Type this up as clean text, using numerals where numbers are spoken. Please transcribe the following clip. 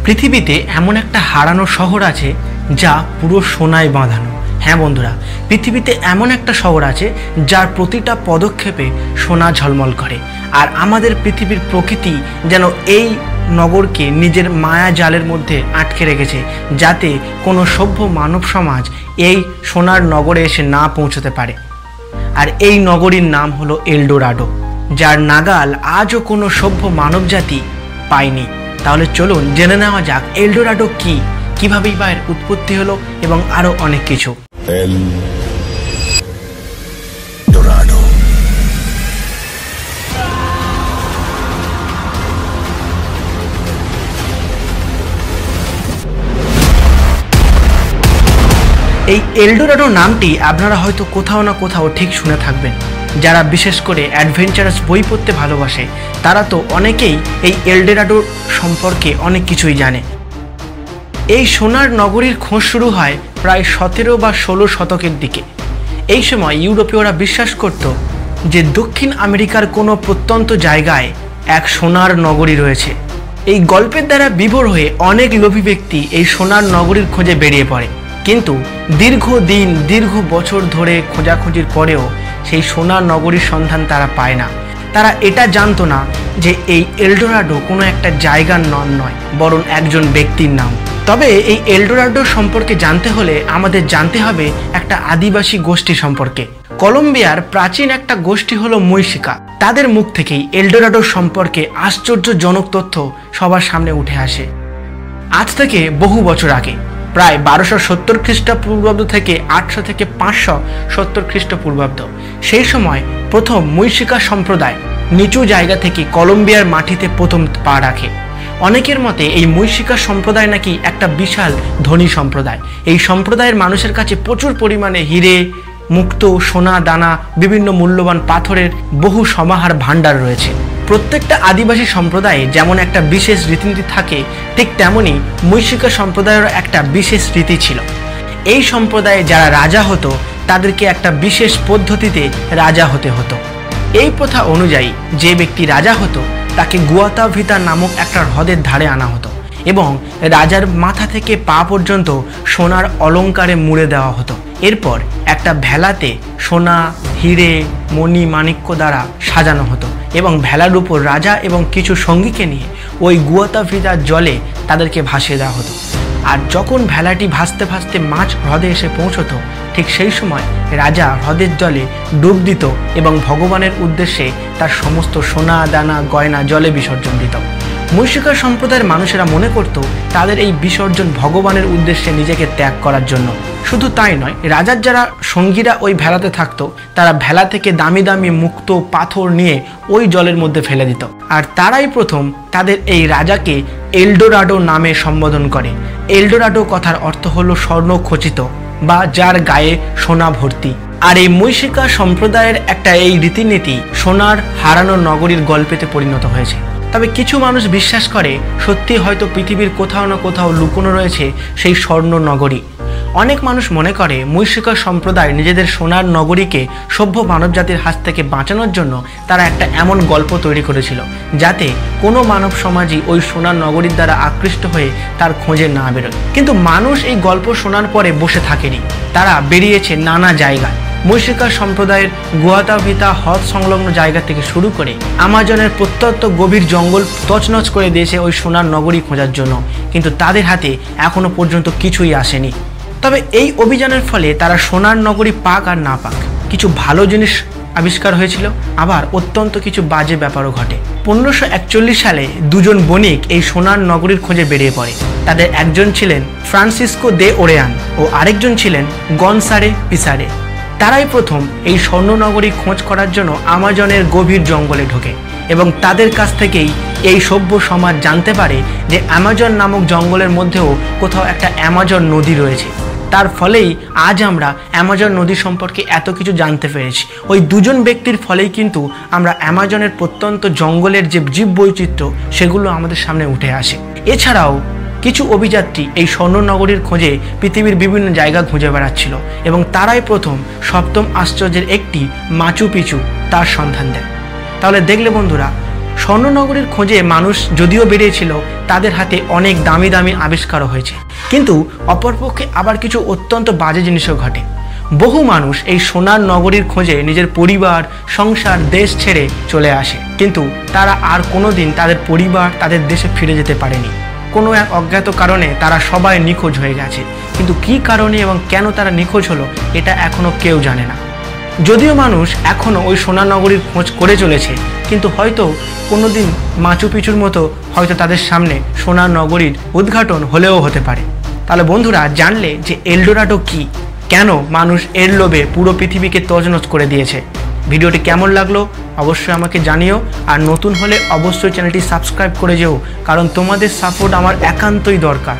পৃথিবীতে এমন একটা হারানো শহর আছে যা পুরো সোনায় বাঁধানো। হ্যাঁ বন্ধুরা, পৃথিবীতে এমন একটা শহর আছে যার প্রতিটা পদক্ষেপে সোনা ঝলমল করে। আর আমাদের পৃথিবীর প্রকৃতি যেন এই নগরকে নিজের মায়া জালের মধ্যে আটকে রেখেছে, যাতে কোনো সভ্য মানব সমাজ এই সোনার নগরে এসে না পৌঁছতে পারে। আর এই নগরীর নাম হলো এলডোরাডো, যার নাগাল আজও কোনো সভ্য মানবজাতি পায়নি। তাহলে চলুন জেনে নেওয়া যাক এলডোরাডো কি, কিভাবেই বা এর উৎপত্তি হলো এবং আরো অনেক কিছু। এলডোরাডো। এই এলডোরাডো নামটি আপনারা হয়তো কোথাও না কোথাও ঠিক শুনে থাকবেন। যারা বিশেষ করে অ্যাডভেঞ্চারাস বই পড়তে ভালোবাসে তারা তো অনেকেই এই এলডোরাডো সম্পর্কে অনেক কিছুই জানে। এই সোনার নগরীর খোঁজ শুরু হয় প্রায় 17 বা 16 শতকের দিকে। এই সময় ইউরোপীয়রা বিশ্বাস করত যে দক্ষিণ আমেরিকার কোনো প্রত্যন্ত জায়গায় এক সোনার নগরী রয়েছে। এই গল্পের দ্বারা বিভোর হয়ে অনেক লোভী ব্যক্তি এই সোনার নগরীর খোঁজে বেরিয়ে পড়ে, কিন্তু দীর্ঘ বছর ধরে খোঁজাখুঁজির পরেও সেই সোনার নগরীর সন্ধান তারা পায় না। তারা এটা জানতো না যে এই এলডোরাডো কোনো একটা জায়গার নাম নয়, বরং একজন ব্যক্তির নাম। তবে এই এলডোরাডো সম্পর্কে জানতে হলে আমাদের জানতে হবে একটা আদিবাসী গোষ্ঠী সম্পর্কে। কলম্বিয়ার প্রাচীন একটা গোষ্ঠী হলো মুইশিকা। তাদের মুখ থেকেই এলডোরাডো সম্পর্কে আশ্চর্যজনক তথ্য সবার সামনে উঠে আসে। আজ থেকে বহু বছর আগে, প্রায় 1270 খ্রিস্টপূর্বাব্দ থেকে 800 থেকে 570 খ্রিস্টপূর্বাব্দ, সেই সময় প্রথম মুইশিকা সম্প্রদায় নিচু জায়গা থেকে কলম্বিয়ার মাটিতে প্রথম পা রাখে। অনেকের মতে এই মুইশিকা সম্প্রদায় নাকি একটা বিশাল ধনী সম্প্রদায়। এই সম্প্রদায়ের মানুষের কাছে প্রচুর পরিমাণে হিরে, মুক্ত, সোনা দানা, বিভিন্ন মূল্যবান পাথরের বহু সমাহার ভাণ্ডার রয়েছে। প্রত্যেকটা আদিবাসী সম্প্রদায়ে যেমন একটা বিশেষ রীতিনীতি থাকে, ঠিক তেমনি মুইশিকা সম্প্রদায়েরও একটা বিশেষ রীতি ছিল। এই সম্প্রদায়ে যারা রাজা হতো তাদেরকে একটা বিশেষ পদ্ধতিতে রাজা হতে হতো। এই প্রথা অনুযায়ী যে ব্যক্তি রাজা হতো তাকে গুয়াতাভিতা নামক একটা হ্রদের ধারে আনা হতো এবং রাজার মাথা থেকে পা পর্যন্ত সোনার অলঙ্কারে মুড়ে দেওয়া হতো। এরপর একটা ভেলাতে সোনা, হিরে, মণি, মাণিক্য দ্বারা সাজানো হতো এবং ভেলার উপর রাজা এবং কিছু সঙ্গীকে নিয়ে ওই গুয়াতাভিতার জলে তাদেরকে ভাসিয়ে দেওয়া হতো। আর যখন ভেলাটি ভাসতে ভাসতে মাঝ হ্রদে এসে পৌঁছতো, ঠিক সেই সময় রাজা হ্রদের জলে ডুব দিত এবং ভগবানের উদ্দেশ্যে তার সমস্ত সোনা দানা গয়না জলে বিসর্জন দিত। মুইশিকা সম্প্রদায়ের মানুষেরা মনে করত তাদের এই বিসর্জন ভগবানের উদ্দেশ্যে নিজেকে ত্যাগ করার জন্য। শুধু তাই নয়, রাজার যারা সঙ্গীরা ওই ভেলাতে থাকতো তারা ভেলা থেকে দামি দামি মুক্ত পাথর নিয়ে ওই জলের মধ্যে ফেলে দিত। আর তারাই প্রথম তাদের এই রাজাকে এলডোরাডো নামে সম্বোধন করে। এলডোরাডো কথার অর্থ হলো স্বর্ণ খচিত বা যার গায়ে সোনা ভর্তি। আর এই মুইশিকা সম্প্রদায়ের একটা এই রীতিনীতি সোনার হারানো নগরীর গল্পেতে পরিণত হয়েছে। তবে কিছু মানুষ বিশ্বাস করে সত্যি হয়তো পৃথিবীর কোথাও না কোথাও লুকোনো রয়েছে সেই স্বর্ণ নগরী। অনেক মানুষ মনে করে মুইশিকা সম্প্রদায় নিজেদের সোনার নগরীকে সভ্য মানবজাতির হাত থেকে বাঁচানোর জন্য তারা একটা এমন গল্প তৈরি করেছিল যাতে কোনো মানব সমাজই ওই সোনার নগরীর দ্বারা আকৃষ্ট হয়ে তার খোঁজে না বেরোয়। কিন্তু মানুষ এই গল্প শোনার পরে বসে থাকেনি, তারা বেরিয়েছে নানা জায়গায়। মুইশিকা সম্প্রদায়ের গুয়াতাভিতা হ্রদ সংলগ্ন জায়গা থেকে শুরু করে আমাজনের প্রত্যন্ত গভীর জঙ্গল তছনছ করে দিয়েছে ওই সোনার নগরী খোঁজার জন্য, কিন্তু তাদের হাতে এখনো পর্যন্ত কিছুই আসেনি। তবে এই অভিযানের ফলে তারা সোনার নগরী পাক আর না পাক, কিছু ভালো জিনিস আবিষ্কার হয়েছিল, আবার অত্যন্ত কিছু বাজে ব্যাপারও ঘটে। 1541 সালে দুজন বণিক এই সোনার নগরীর খোঁজে বেরিয়ে পড়ে। তাদের একজন ছিলেন ফ্রান্সিসকো দে ওরেয়ান ও আরেকজন ছিলেন গনসারে পিসারে। তারাই প্রথম এই স্বর্ণনগরী খোঁজ করার জন্য আমাজনের গভীর জঙ্গলে ঢোকে এবং তাদের কাছ থেকেই এই সভ্য সমাজ জানতে পারে যে অ্যামাজন নামক জঙ্গলের মধ্যেও কোথাও একটা অ্যামাজন নদী রয়েছে। তার ফলেই আজ আমরা অ্যামাজন নদী সম্পর্কে এত কিছু জানতে পেরেছি। ওই দুজন ব্যক্তির ফলেই কিন্তু আমরা অ্যামাজনের প্রত্যন্ত জঙ্গলের যে জীববৈচিত্র্য সেগুলো আমাদের সামনে উঠে আসে। এছাড়াও কিছু অভিযাত্রী এই স্বর্ণনগরীর খোঁজে পৃথিবীর বিভিন্ন জায়গা খুঁজে বেড়াচ্ছিল এবং তারাই প্রথম সপ্তম আশ্চর্যের একটি মাচু পিচু তার সন্ধান দেয়। তাহলে দেখলে বন্ধুরা, স্বর্ণনগরীর খোঁজে মানুষ যদিও বেরিয়েছিল, তাদের হাতে অনেক দামি দামি আবিষ্কারও হয়েছে, কিন্তু অপরপক্ষে আবার কিছু অত্যন্ত বাজে জিনিসও ঘটে। বহু মানুষ এই সোনার নগরীর খোঁজে নিজের পরিবার, সংসার, দেশ ছেড়ে চলে আসে, কিন্তু তারা আর কোনোদিন তাদের পরিবার, তাদের দেশে ফিরে যেতে পারেনি। কোনো এক অজ্ঞাত কারণে তারা সবাই নিখোঁজ হয়ে গেছে, কিন্তু কী কারণে এবং কেন তারা নিখোঁজ হলো এটা এখনও কেউ জানে না। যদিও মানুষ এখনও ওই সোনার নগরীর খোঁজ করে চলেছে, কিন্তু হয়তো কোনো দিন মাচু পিচুর মতো হয়তো তাদের সামনে সোনার নগরীর উদ্ঘাটন হলেও হতে পারে। তাহলে বন্ধুরা, জানলে যে এলডোরাডো কী, কেন মানুষ এর লোভে পুরো পৃথিবীকে তছনছ করে দিয়েছে। ভিডিওটি কেমন লাগলো অবশ্যই আমাকে জানিও, আর নতুন হলে অবশ্যই চ্যানেলটি সাবস্ক্রাইব করে যেও, কারণ তোমাদের সাপোর্ট আমার একান্তই দরকার।